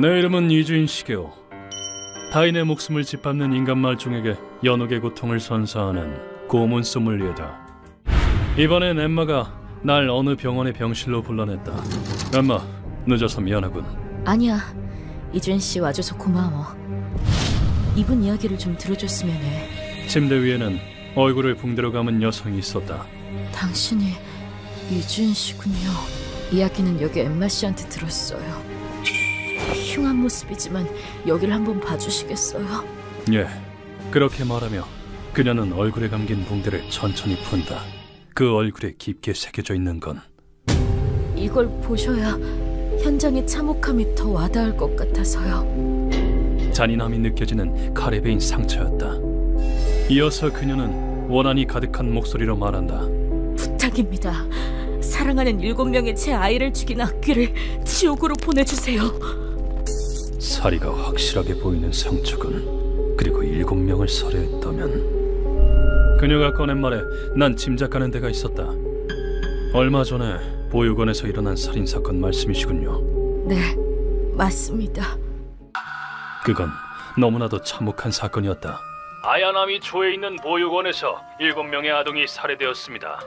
내 이름은 이주인 시게오. 타인의 목숨을 짓밟는 인간 말종에게 연옥의 고통을 선사하는 고문 소믈리에다. 이번엔 엠마가 날 어느 병원의 병실로 불러냈다. 엠마, 늦어서 미안하군. 아니야, 이주인 씨 와줘서 고마워. 이분 이야기를 좀 들어줬으면 해. 침대 위에는 얼굴을 붕대로 감은 여성이 있었다. 당신이 이주인 씨군요. 이야기는 여기 엠마 씨한테 들었어요. 흉한 모습이지만 여길 한번 봐주시겠어요? 예, 그렇게 말하며 그녀는 얼굴에 감긴 붕대를 천천히 푼다. 그 얼굴에 깊게 새겨져 있는 건 이걸 보셔야 현장의 참혹함이 더 와닿을 것 같아서요. 잔인함이 느껴지는 칼에 베인 상처였다. 이어서 그녀는 원한이 가득한 목소리로 말한다. 부탁입니다. 사랑하는 7명의 제 아이를 죽인 악귀를 지옥으로 보내주세요. 사리가 확실하게 보이는 상처군. 그리고 7명을 살해했다면. 그녀가 꺼낸 말에 난 짐작가는 데가 있었다. 얼마 전에 보육원에서 일어난 살인사건 말씀이시군요. 네, 맞습니다. 그건 너무나도 참혹한 사건이었다. 아야나미 조에 있는 보육원에서 7명의 아동이 살해되었습니다.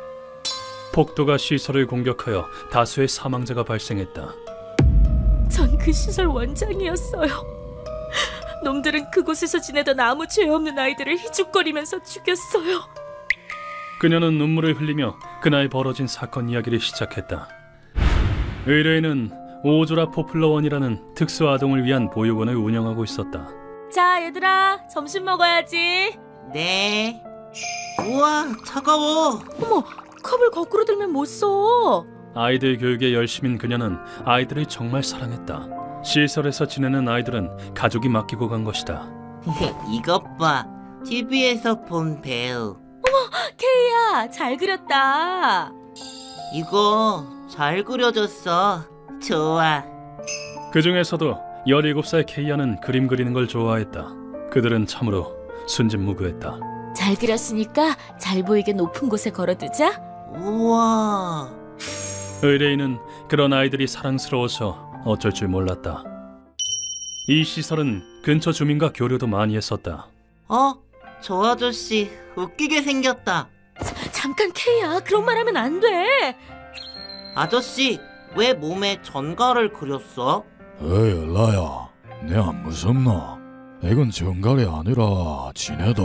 폭도가 시설을 공격하여 다수의 사망자가 발생했다. 전 그 시설 원장이었어요. 놈들은 그곳에서 지내던 아무 죄 없는 아이들을 희죽거리면서 죽였어요. 그녀는 눈물을 흘리며 그날 벌어진 사건 이야기를 시작했다. 의뢰인은 오조라 포플러원이라는 특수 아동을 위한 보육원을 운영하고 있었다. 자, 얘들아, 점심 먹어야지. 네. 우와, 차가워. 어머, 컵을 거꾸로 들면 못 써. 아이들 교육에 열심인 그녀는 아이들을 정말 사랑했다. 시설에서 지내는 아이들은 가족이 맡기고 간 것이다. 이것 봐. TV에서 본 배우. 케이야, 잘 그렸다. 이거 잘 그려졌어. 좋아. 그 중에서도 17살 케이아는 그림 그리는 걸 좋아했다. 그들은 참으로 순진무구했다. 잘 그렸으니까 잘 보이게 높은 곳에 걸어두자. 우와. 의뢰인은 그런 아이들이 사랑스러워서 어쩔 줄 몰랐다. 이 시설은 근처 주민과 교류도 많이 했었다. 저 아저씨 웃기게 생겼다. 잠깐, 케이야, 그런 말 하면 안 돼. 아저씨, 왜 몸에 전갈을 그렸어? 에이, 라야, 내 안 무섭나? 이건 정갈이 아니라 진해다.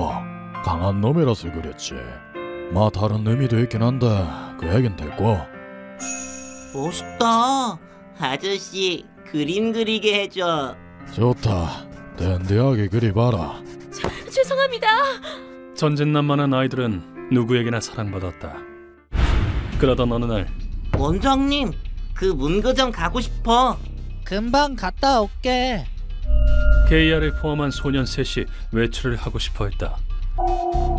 강한 놈이라서 그랬지. 다른 의미도 있긴 한데 그 얘긴 됐고. 멋있다. 아저씨, 그림 그리게 해줘. 좋다. 댄디하게 그리봐라. 죄송합니다. 전진난만한 아이들은 누구에게나 사랑받았다. 그러던 어느 날 원장님, 그 문구점 가고 싶어. 금방 갔다 올게. 케이아를 포함한 소년 셋이 외출을 하고 싶어 했다.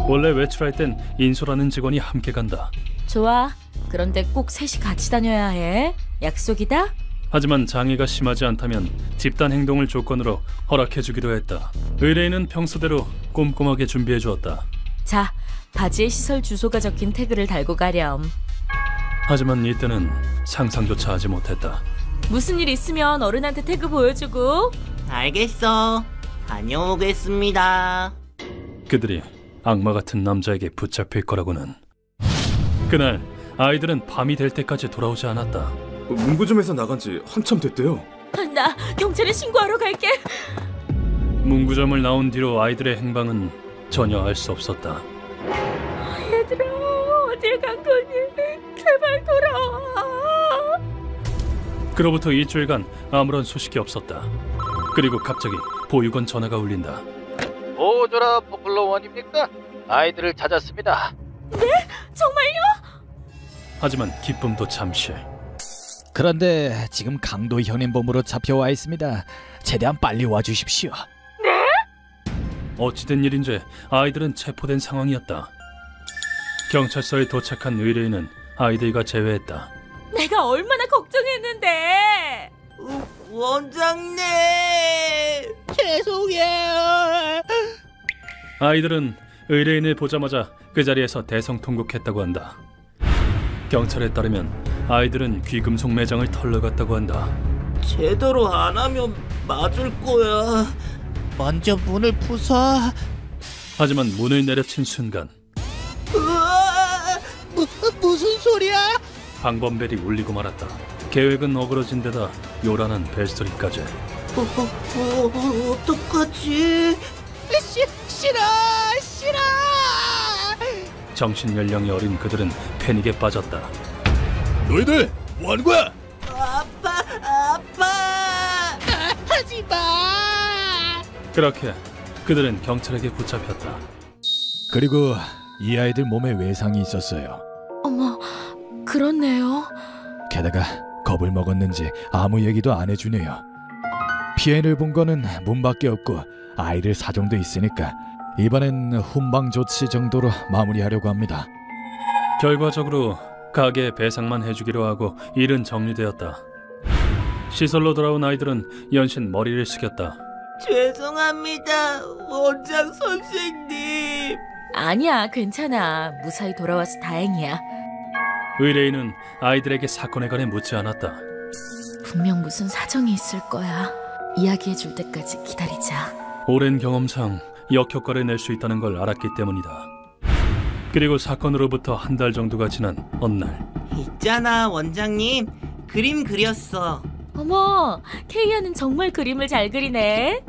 원래 외출할 땐 인소라는 직원이 함께 간다. 좋아. 그런데 꼭 셋이 같이 다녀야 해. 약속이다. 하지만 장애가 심하지 않다면 집단 행동을 조건으로 허락해주기도 했다. 의뢰인은 평소대로 꼼꼼하게 준비해 주었다. 자, 바지에 시설 주소가 적힌 태그를 달고 가렴. 하지만 이때는 상상조차 하지 못했다. 무슨 일 있으면 어른한테 태그 보여주고. 알겠어. 다녀오겠습니다. 그들이 악마 같은 남자에게 붙잡힐 거라고는. 그날 아이들은 밤이 될 때까지 돌아오지 않았다. 문구점에서 나간 지 한참 됐대요. 나 경찰에 신고하러 갈게. 문구점을 나온 뒤로 아이들의 행방은 전혀 알 수 없었다. 얘들아, 어딜 간 거니? 제발 돌아와. 그로부터 일주일간 아무런 소식이 없었다. 그리고 갑자기 보육원 전화가 울린다. 오조라 포플러원입니까? 아이들을 찾았습니다. 네? 정말요? 하지만 기쁨도 잠시. 그런데 지금 강도 현행범으로 잡혀와 있습니다. 최대한 빨리 와주십시오. 어찌된 일인지 아이들은 체포된 상황이었다. 경찰서에 도착한 의뢰인은 아이들과 제외했다. 내가 얼마나 걱정했는데. 원장님! 죄송해요. 아이들은 의뢰인을 보자마자 그 자리에서 대성통곡했다고 한다. 경찰에 따르면 아이들은 귀금속 매장을 털러 갔다고 한다. 제대로 안 하면 맞을 거야. 먼저 문을 부숴. 하지만 문을 내려친 순간 으아! 무슨 소리야? 방범벨이 울리고 말았다. 계획은 어그러진 데다 요란한 벨소리까지. 어떡하지? 싫어. 정신 연령이 어린 그들은 패닉에 빠졌다. 너희들 뭐하는 거야? 아빠! 하지 마. 그렇게 그들은 경찰에게 붙잡혔다. 그리고 이 아이들 몸에 외상이 있었어요. 어머, 그렇네요. 게다가 겁을 먹었는지 아무 얘기도 안 해주네요. 피해를 본 거는 문밖에 없고 아이들 사정도 있으니까 이번엔 훈방 조치 정도로 마무리하려고 합니다. 결과적으로 가게에 배상만 해주기로 하고 일은 정리되었다. 시설로 돌아온 아이들은 연신 머리를 숙였다. 죄송합니다, 원장 선생님. 아니야, 괜찮아. 무사히 돌아와서 다행이야. 의뢰인은 아이들에게 사건에 관해 묻지 않았다. 분명 무슨 사정이 있을 거야. 이야기해 줄 때까지 기다리자. 오랜 경험상 역효과를 낼 수 있다는 걸 알았기 때문이다. 그리고 사건으로부터 한 달 정도가 지난 어느 날, 있잖아, 원장님. 그림 그렸어. 어머, 케이아는 정말 그림을 잘 그리네.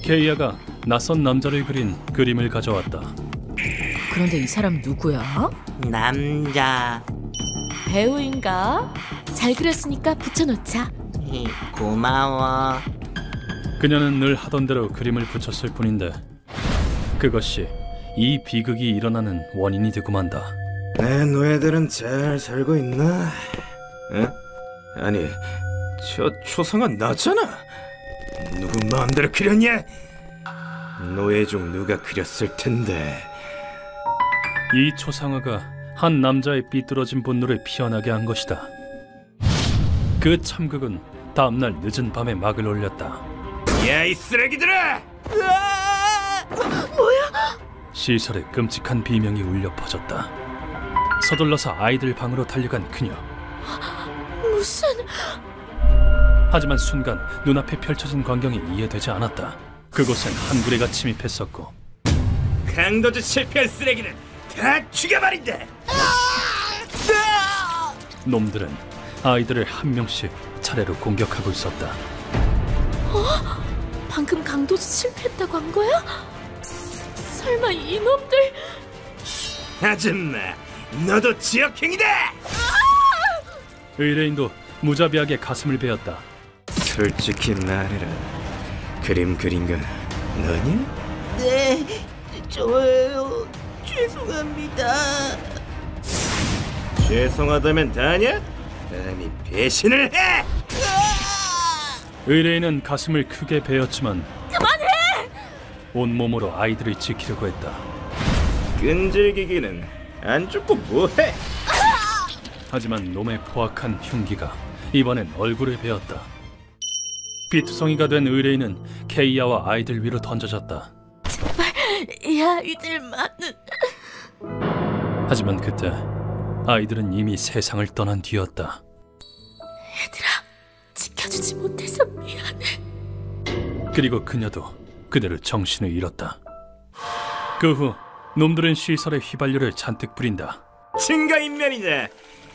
케이아가 낯선 남자를 그린 그림을 가져왔다. 그런데 이 사람 누구야? 남자. 배우인가? 잘 그렸으니까 붙여놓자. 고마워. 그녀는 늘 하던 대로 그림을 붙였을 뿐인데 그것이 이 비극이 일어나는 원인이 되고 만다. 내 노예들은 잘 살고 있나? 응? 아니, 저 초상화 나잖아. 누구 마음대로 그렸냐? 노예 중 누가 그렸을 텐데. 이 초상화가 한 남자의 삐뚤어진 분노를 피어나게 한 것이다. 그 참극은 다음날 늦은 밤에 막을 올렸다. 야, 이 쓰레기들아! 시설에 끔찍한 비명이 울려 퍼졌다. 서둘러서 아이들 방으로 달려간 그녀. 무슨... 하지만 순간 눈앞에 펼쳐진 광경이 이해되지 않았다. 그곳엔 한 구레가 침입했었고 강도주 실패한 쓰레기는 다 죽여버린다! 놈들은 아이들을 한 명씩 차례로 공격하고 있었다. 방금 강도주 실패했다고 한 거야? 설마 이놈들... 아줌마, 너도 지역행이다! 의뢰인도 무자비하게 가슴을 베었다. 솔직히 말해라. 그림 그린 건 너냐? 네, 저예요. 죄송합니다. 죄송하다면 다냐? 감히 배신을 해! 의뢰인은 가슴을 크게 베었지만 그만해! 온몸으로 아이들을 지키려고 했다. 끈질기기는 안 죽고 뭐해? 하지만 놈의 포악한 흉기가 이번엔 얼굴을 베었다. 비투성이가 된 의뢰인은 케이아와 아이들 위로 던져졌다. 이 아이들만은... 하지만 그때 아이들은 이미 세상을 떠난 뒤였다. 얘들아, 지켜주지 못해서 미안해. 그리고 그녀도 그대로 정신을 잃었다. 그 후 놈들은 시설에 휘발유를 잔뜩 뿌린다. 증거인멸이냐?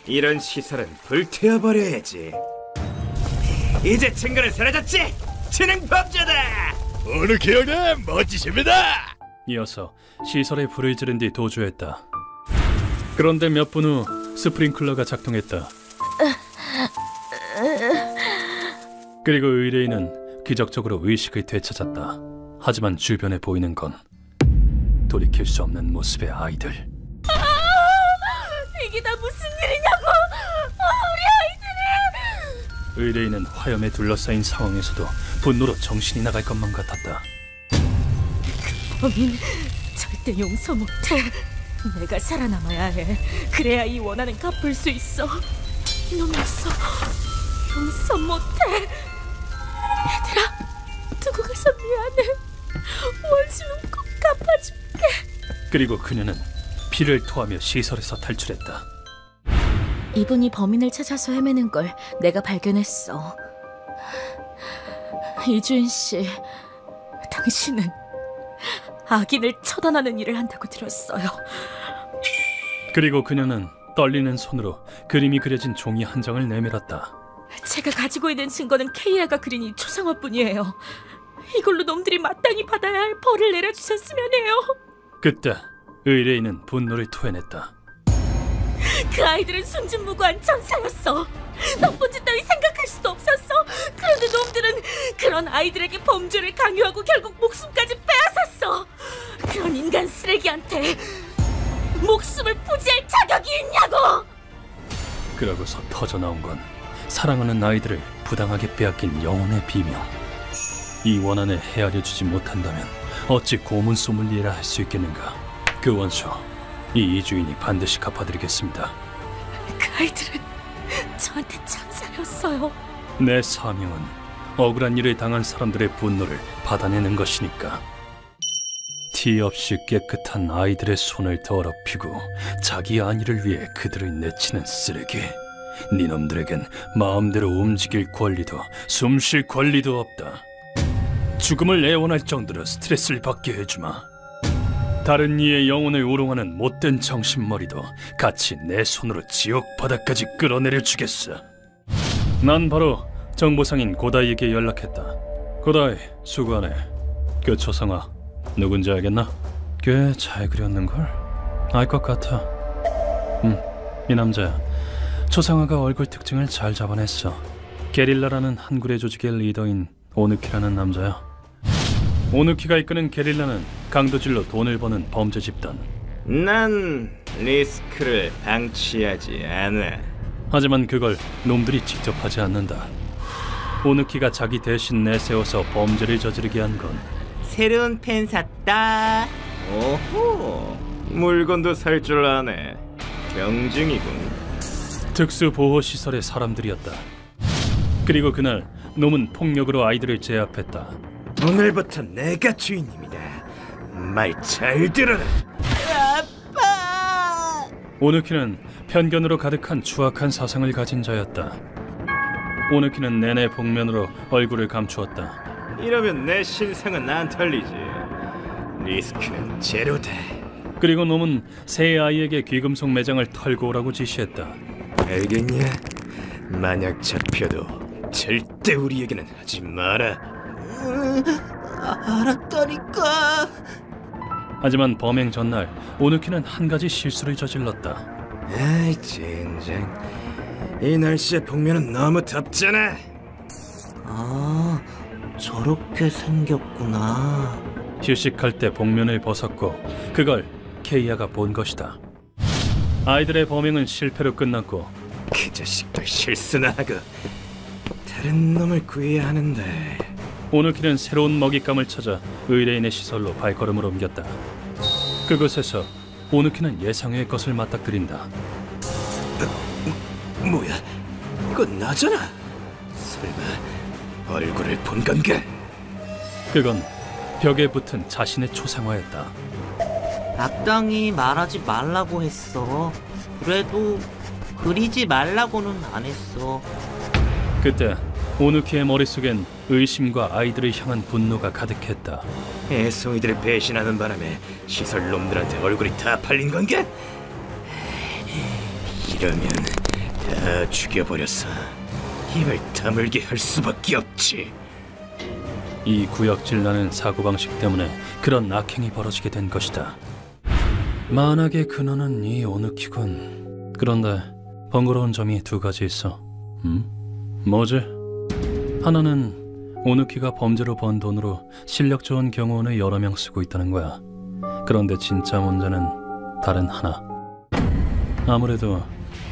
이런 시설은 불태워버려야지. 이제 증거는 사라졌지? 지능범죄다! 어느 기억님 멋지십니다. 이어서 시설에 불을 지른 뒤 도주했다. 그런데 몇 분 후 스프링클러가 작동했다. 그리고 의뢰인은 기적적으로 의식을 되찾았다. 하지만 주변에 보이는 건 돌이킬 수 없는 모습의 아이들. 이게 다 무슨 일이냐고! 우리 아이들이! 의뢰인은 화염에 둘러싸인 상황에서도 분노로 정신이 나갈 것만 같았다. 범인 절대 용서 못해. 내가 살아남아야 해. 그래야 이 원한은 갚을 수 있어. 이놈이었어. 용서 못해. 얘들아, 두고 가서 미안해. 원수는 꼭 갚아줄게. 그리고 그녀는 피를 토하며 시설에서 탈출했다. 이분이 범인을 찾아서 헤매는 걸 내가 발견했어. 이주인 씨, 당신은 악인을 처단하는 일을 한다고 들었어요. 그리고 그녀는 떨리는 손으로 그림이 그려진 종이 한 장을 내밀었다. 제가 가지고 있는 증거는 케이아가 그린 이 초상화뿐이에요. 이걸로 놈들이 마땅히 받아야 할 벌을 내려주셨으면 해요. 그때 의뢰인은 분노를 토해냈다. 그 아이들은 순진무구한 천사였어. 나쁜 짓 따위 생각할 수도 없었어. 그런데 놈들은 그런 아이들에게 범죄를 강요하고 결국 목숨까지 빼앗았어. 그런 인간 쓰레기한테 목숨을 부지할 자격이 있냐고. 그러고서 터져나온 건 사랑하는 아이들을 부당하게 빼앗긴 영혼의 비명. 이 원한을 헤아려주지 못한다면 어찌 고문 소믈리에라 할 수 있겠는가. 그 원수, 이 이주인이 반드시 갚아드리겠습니다. 그 아이들은 저한테 천사였어요. 내 사명은 억울한 일을 당한 사람들의 분노를 받아내는 것이니까. 티 없이 깨끗한 아이들의 손을 더럽히고 자기 안위를 위해 그들을 내치는 쓰레기. 니놈들에겐 마음대로 움직일 권리도 숨 쉴 권리도 없다. 죽음을 애원할 정도로 스트레스를 받게 해주마. 다른 이의 영혼을 우롱하는 못된 정신머리도 같이 내 손으로 지옥 바닥까지 끌어내려 주겠어. 난 바로 정보상인 고다이에게 연락했다. 고다이, 수고하네. 그 초상화 누군지 알겠나? 꽤 잘 그렸는걸? 알 것 같아. 이 남자야. 초상화가 얼굴 특징을 잘 잡아냈어. 게릴라라는 한 구레 조직의 리더인 오누키라는 남자야. 오누키가 이끄는 게릴라는 강도질로 돈을 버는 범죄 집단. 난 리스크를 방치하지 않아. 하지만 그걸 놈들이 직접 하지 않는다. 오누키가 자기 대신 내세워서 범죄를 저지르게 한 건 새로운 펜 샀다. 오호, 물건도 살 줄 아네. 경증이군. 특수보호시설의 사람들이었다. 그리고 그날 놈은 폭력으로 아이들을 제압했다. 오늘부터 내가 주인입니다. 말 잘 들어라. 아빠. 오누키는 편견으로 가득한 추악한 사상을 가진 자였다. 오누키는 내내 복면으로 얼굴을 감추었다. 이러면 내 신상은 안 털리지. 리스크는 제로다. 그리고 놈은 새 아이에게 귀금속 매장을 털고 오라고 지시했다. 알겠냐? 만약 잡혀도 절대 우리에게는 하지 마라. 알았다니까. 하지만 범행 전날 오누키는 한 가지 실수를 저질렀다. 아이 젠장, 이 날씨에 복면은 너무 덥잖아. 아, 저렇게 생겼구나. 휴식할 때 복면을 벗었고 그걸 케이아가 본 것이다. 아이들의 범행은 실패로 끝났고 그 자식도 실수나 하고 다른 놈을 구해야 하는데. 오누키는 새로운 먹잇감을 찾아 의뢰인의 시설로 발걸음을 옮겼다. 그곳에서 오누키는 예상외의 것을 맞닥뜨린다. 뭐야, 이건 나잖아. 설마 얼굴을 본 건가? 그건 벽에 붙은 자신의 초상화였다. 악당이 말하지 말라고 했어. 그래도 그리지 말라고는 안 했어. 그때 오누키의 머릿속엔 의심과 아이들을 향한 분노가 가득했다. 애송이들을 배신하는 바람에 시설 놈들한테 얼굴이 다 팔린 건가? 이러면 다 죽여버려서 입을 다물게 할 수밖에 없지. 이 구역질 나는 사고방식 때문에 그런 악행이 벌어지게 된 것이다. 만악의 근원은 이 오누키군. 그런데 번거로운 점이 두 가지 있어. 뭐지? 하나는 오누키가 범죄로 번 돈으로 실력 좋은 경호원을 여러 명 쓰고 있다는 거야. 그런데 진짜 문제는 다른 하나. 아무래도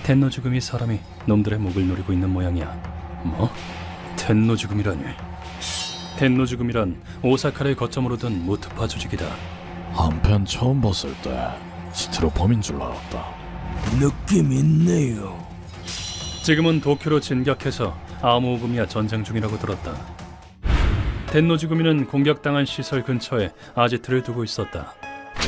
텐노 죽음이 사람이 놈들의 목을 노리고 있는 모양이야. 뭐? 텐노 죽음이라니. 텐노 죽음이란 오사카를 거점으로 둔 무트파 조직이다. 한편 처음 봤을 때 스티로폼인 줄 알았다. 느낌 있네요. 지금은 도쿄로 진격해서 아무오구미와 전쟁 중이라고 들었다. 텐노 죽음이는 공격당한 시설 근처에 아지트를 두고 있었다.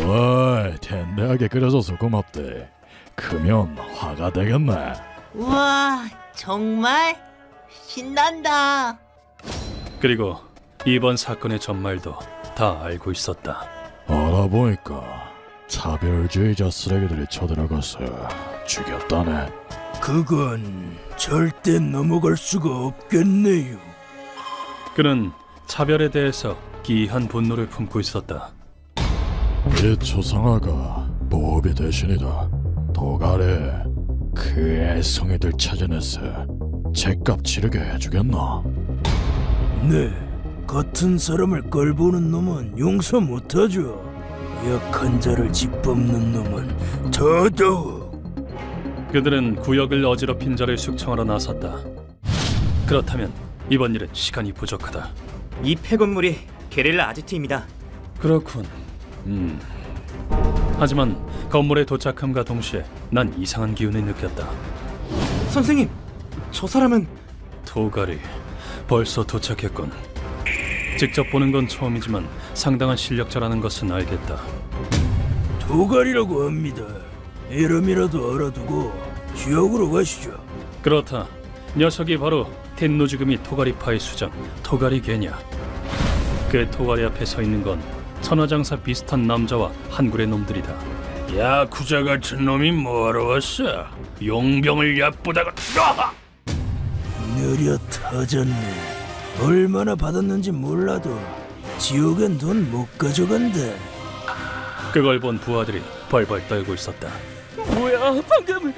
어이, 텐대하게 그려줘서 고맙대. 크면 화가 되겠네. 우와, 정말 신난다. 그리고 이번 사건의 전말도 다 알고 있었다. 알아보니까 차별주의자 쓰레기들이 쳐들어가서 죽였다네. 그건 절대 넘어갈 수가 없겠네요. 그는 차별에 대해서 기이한 분노를 품고 있었다. 이 초상화가 보호비 대신이다. 도가래 그 애송이들 찾아내서 죗값 치르게 해주겠나? 네, 같은 사람을 껄보는 놈은 용서 못하죠. 약한 자를 짓밟는 놈은 더더욱. 그들은 구역을 어지럽힌 자를 숙청하러 나섰다. 그렇다면 이번 일은 시간이 부족하다. 이 폐건물이 게릴라 아지트입니다. 그렇군. 하지만 건물에 도착함과 동시에 난 이상한 기운을 느꼈다. 선생님, 저 사람은... 도가리, 벌써 도착했군. 직접 보는 건 처음이지만 상당한 실력자라는 것은 알겠다. 도가리라고 합니다. 이름이라도 알아두고 지역으로 가시죠. 그렇다. 녀석이 바로 텐노즈금이 토가리파의 수장 토가리 개냐. 그 토가리 앞에 서 있는 건 천하장사 비슷한 남자와 한굴의 놈들이다. 야쿠자 같은 놈이 뭐하러 왔어? 용병을 얕보다가 느려 터졌네. 얼마나 받았는지 몰라도 지옥엔 돈 못 가져간대. 그걸 본 부하들이 벌벌 떨고 있었다. 뭐야, 방금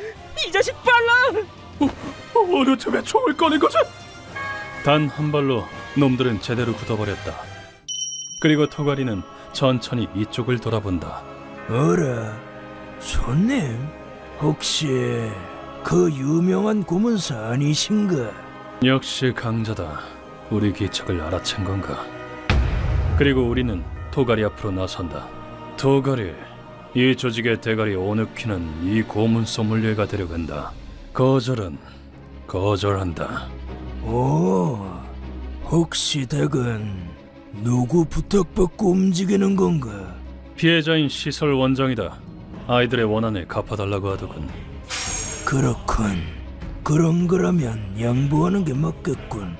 이 자식 빨라! 어느 틈에 총을 꺼낸 거지? 단 한 발로 놈들은 제대로 굳어버렸다. 그리고 토가리는 천천히 이쪽을 돌아본다. 어라, 손님, 혹시 그 유명한 고문사 아니신가? 역시 강자다. 우리 기척을 알아챈 건가? 그리고 우리는 토가리 앞으로 나선다. 토가리, 이 조직의 대가리 오누키는 이 고문 소믈리에가 데려간다. 거절은 거절한다. 오, 혹시 댁은 누구 부탁받고 움직이는 건가? 피해자인 시설 원장이다. 아이들의 원한을 갚아달라고 하더군. 그렇군. 그런 거라면 양보하는 게 맞겠군.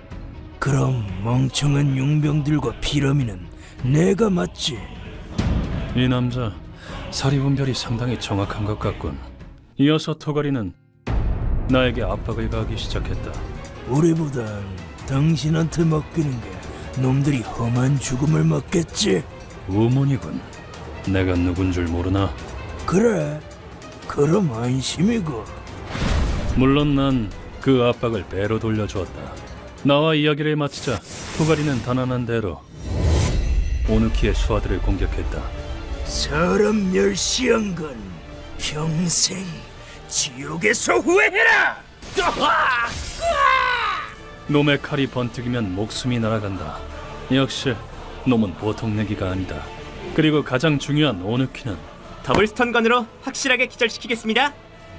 그럼 멍청한 용병들과 피라미는 내가 맞지? 이 남자 사리분별이 상당히 정확한 것 같군. 이어서 토가리는 나에게 압박을 가하기 시작했다. 우리보단 당신한테 맡기는 게 놈들이 험한 죽음을 맞겠지? 우문이군. 내가 누군 줄 모르나? 그래, 그럼 안심이고. 물론 난 그 압박을 배로 돌려주었다. 나와 이야기를 마치자 토가리는 단언한 대로 오누키의 수하들을 공격했다. 사람 멸시한 건 평생 지옥에서 후회해라! 놈의 칼이 번뜩이면 목숨이 날아간다. 역시 놈은 보통 내기가 아니다. 그리고 가장 중요한 오누키는 더블 스턴건으로 확실하게 기절시키겠습니다.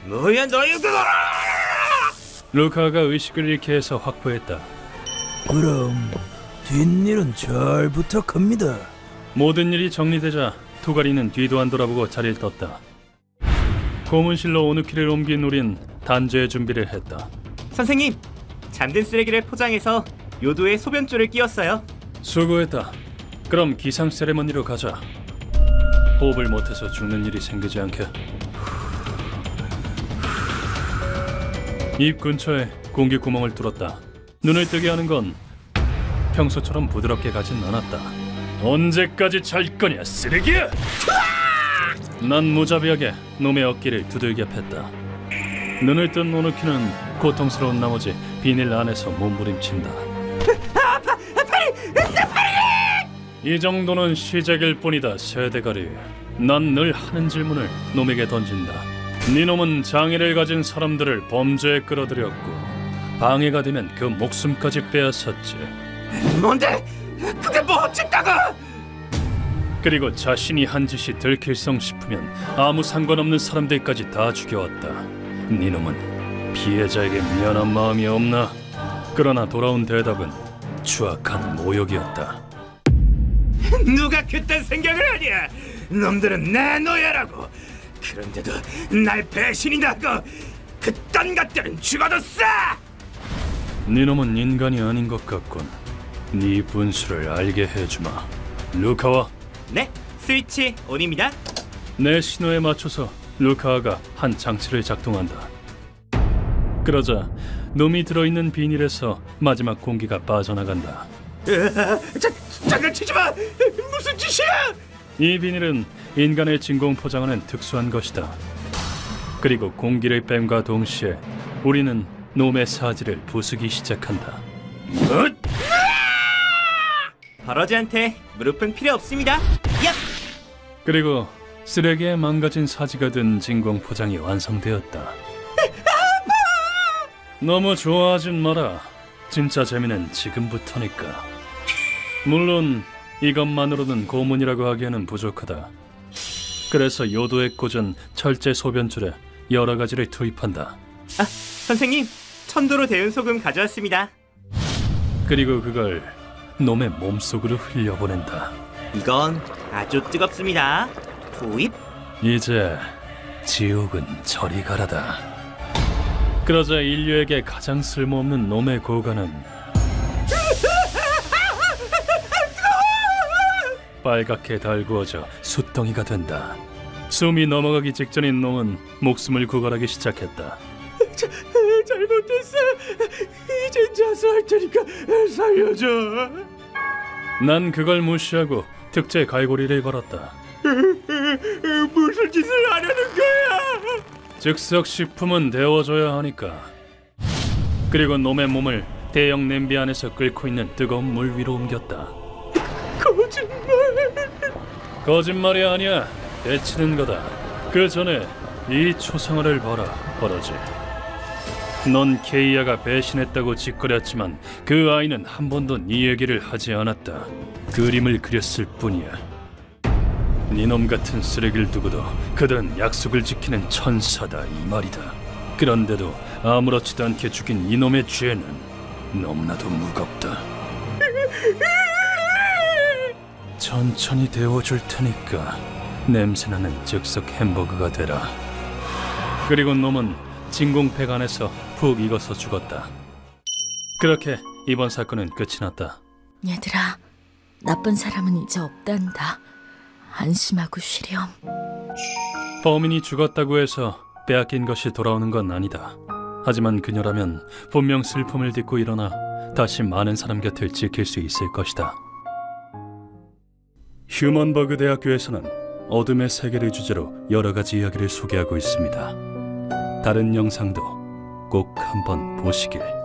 뭐야 너희들! 루카가 의식을 잃게 해서 확보했다. 그럼 뒷일은 잘 부탁합니다. 모든 일이 정리되자 토가리는 뒤도 안 돌아보고 자리를 떴다. 고문실로 오누키를 옮긴 우린 단죄의 준비를 했다. 선생님, 잠든 쓰레기를 포장해서 요도에 소변줄을 끼웠어요. 수고했다. 그럼 기상 세레머니로 가자. 호흡을 못해서 죽는 일이 생기지 않게. 입 근처에 공기 구멍을 뚫었다. 눈을 뜨게 하는 건 평소처럼 부드럽게 가진 않았다. 언제까지 잘 거냐, 쓰레기야! 난 무자비하게 놈의 어깨를 두들겨 팼다. 눈을 뜬 오누키는 고통스러운 나머지 비닐 안에서 몸부림친다. 이 정도는 시작일 뿐이다, 새대가리. 난 늘 하는 질문을 놈에게 던진다. 네 놈은 장애를 가진 사람들을 범죄에 끌어들였고 방해가 되면 그 목숨까지 빼앗았지. 뭔데? 그게 뭐 어쨌다고? 그리고 자신이 한 짓이 들킬성 싶으면 아무 상관없는 사람들까지 다 죽여왔다. 네 놈은 피해자에게 미안한 마음이 없나? 그러나 돌아온 대답은 추악한 모욕이었다. 누가 그딴 생각을 하냐? 놈들은 내 노예라고. 그런데도 날 배신이라고. 그딴 것들은 죽어도 싸. 네 놈은 인간이 아닌 것 같군. 네 분수를 알게 해주마. 루카와 네, 스위치 온입니다. 내 신호에 맞춰서 루카와가 한 장치를 작동한다. 그러자 놈이 들어있는 비닐에서 마지막 공기가 빠져나간다. 장난치지 마! 무슨 짓이야! 이 비닐은 인간의 진공 포장하는 특수한 것이다. 그리고 공기를 뺨과 동시에 우리는 놈의 사지를 부수기 시작한다. 버러지한테 무릎은 필요 없습니다. 야! 그리고 쓰레기에 망가진 사지가 든 진공 포장이 완성되었다. 너무 좋아하진 마라. 진짜 재미는 지금부터니까. 물론 이것만으로는 고문이라고 하기에는 부족하다. 그래서 요도에 꽂은 철제 소변줄에 여러 가지를 투입한다. 아, 선생님, 천도로 데운 소금 가져왔습니다. 그리고 그걸 놈의 몸속으로 흘려보낸다. 이건 아주 뜨겁습니다. 투입. 이제 지옥은 저리 가라다. 그러자 인류에게 가장 쓸모없는 놈의 고관은 빨갛게 달구어져 숯덩이가 된다. 숨이 넘어가기 직전인 놈은 목숨을 구걸하기 시작했다. 잘못했어. 이젠 자수할 테니까 살려줘. 난 그걸 무시하고 특제 갈고리를 걸었다. 무슨 짓을 하려는 거야? 즉석 식품은 데워줘야 하니까. 그리고 놈의 몸을 대형 냄비 안에서 끓고 있는 뜨거운 물 위로 옮겼다. 거짓말이 아니야. 배치는 거다. 그 전에 이 초상화를 봐라, 버러지. 넌 케이아가 배신했다고 짓거렸지만 그 아이는 한 번도 네 얘기를 하지 않았다. 그림을 그렸을 뿐이야. 네놈 같은 쓰레기를 두고도 그들은 약속을 지키는 천사다, 이 말이다. 그런데도 아무렇지도 않게 죽인 이놈의 죄는 너무나도 무겁다. 천천히 데워줄 테니까 냄새나는 즉석 햄버거가 되라. 그리고 놈은 진공팩 안에서 푹 익어서 죽었다. 그렇게 이번 사건은 끝이 났다. 얘들아, 나쁜 사람은 이제 없단다. 안심하고 쉬렴. 범인이 죽었다고 해서 빼앗긴 것이 돌아오는 건 아니다. 하지만 그녀라면 분명 슬픔을 딛고 일어나 다시 많은 사람 곁을 지킬 수 있을 것이다. 휴먼버그 대학교에서는 어둠의 세계를 주제로 여러 가지 이야기를 소개하고 있습니다. 다른 영상도 꼭 한번 보시길.